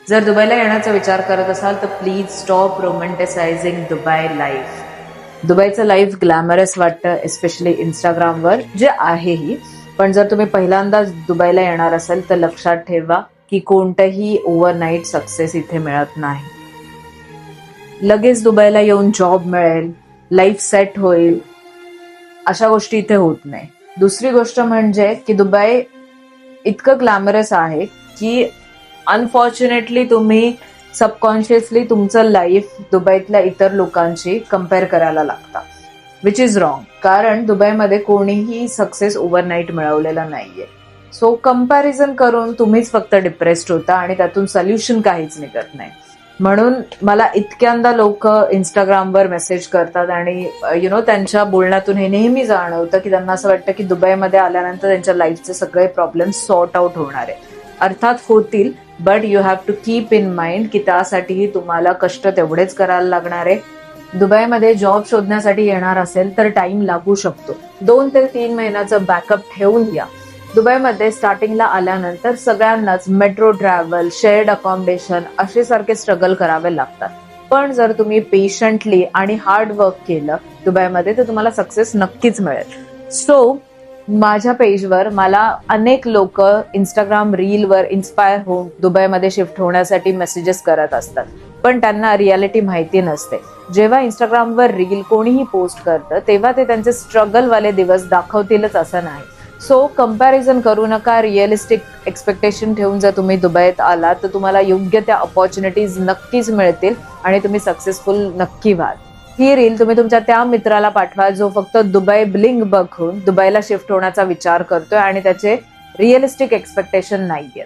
जर दुबईला येण्याचा विचार करत असाल तर please stop romanticising Dubai life. दुबईचं लाईफ ग्लॅमरस वाटतं, एस्पेशली इंस्टाग्रामवर, जे आहेही. पण जर तुम्ही पहिल्यांदाच दुबईला येणार असाल तर लक्षात ठेवा की कोणतंही ओव्हरनाईट सक्सेस इथे मिळत नाही. लगेच दुबईला येऊन जॉब मिळेल, लाईफ सेट होईल, अशा गोष्टी इथे होत नाही. दुसरी गोष्ट म्हणजे की दुबई इतकं ग्लॅमरस आहे की अनफॉर्च्युनेटली तुम्ही सबकॉन्शियसली तुमचं लाईफ दुबईतल्या इतर लोकांशी कम्पेअर करायला लागता, विच इज रॉंग. कारण दुबईमध्ये कोणीही सक्सेस ओव्हरनाईट मिळवलेला नाहीये. सो कम्पॅरिझन करून तुम्हीच फक्त डिप्रेस्ड होता आणि त्यातून सोल्युशन काहीच निघत नाही. म्हणून मला इतक्यांदा लोक इंस्टाग्रामवर मेसेज करतात आणि त्यांच्या बोलण्यातून हे नेहमी जाणवतं की त्यांना असं वाटतं की दुबईमध्ये आल्यानंतर त्यांच्या लाईफचे सगळे प्रॉब्लेम सॉर्ट आउट होणार आहे. अर्थात होतील, but you have to keep in mind की त्यासाठीही तुम्हाला कष्ट तेवढेच करायला लागणार आहे. दुबईमध्ये जॉब शोधण्यासाठी येणार असेल तर टाइम लागू शकतो. 2 ते 3 महिन्याचं बॅकअप ठेवून या. दुबईमध्ये स्टार्टिंगला आल्यानंतर सगळ्यांनाच मेट्रो ट्रॅव्हल, शेअर्ड अकॉमोडेशन असे सारखे स्ट्रगल करावे लागतात. पण जर तुम्ही पेशंटली आणि हार्ड वर्क केलं दुबईमध्ये तर तुम्हाला सक्सेस नक्कीच मिळेल. सो माझ्या पेजवर मला अनेक लोक इंस्टाग्राम रीलवर इन्स्पायर होऊन दुबईमध्ये शिफ्ट होण्यासाठी मेसेजेस करत असतात, पण त्यांना रियालिटी माहिती नसते. जेव्हा इंस्टाग्रामवर रील कोणीही पोस्ट करतं तेव्हा ते त्यांचे स्ट्रगलवाले दिवस दाखवतीलच असं नाही. सो कम्पॅरिझन करू नका. रिअलिस्टिक एक्सपेक्टेशन ठेवून जर तुम्ही दुबईत आलात तर तुम्हाला योग्य त्या ऑपॉर्च्युनिटीज नक्कीच मिळतील आणि तुम्ही सक्सेसफुल नक्की व्हाल. ही रील तुम्ही तुमच्या त्या मित्राला पाठवा जो फक्त दुबई ब्लिंग बघून दुबईला शिफ्ट होण्याचा विचार करतोय आणि त्याचे रिअलिस्टिक एक्सपेक्टेशन नाहीये.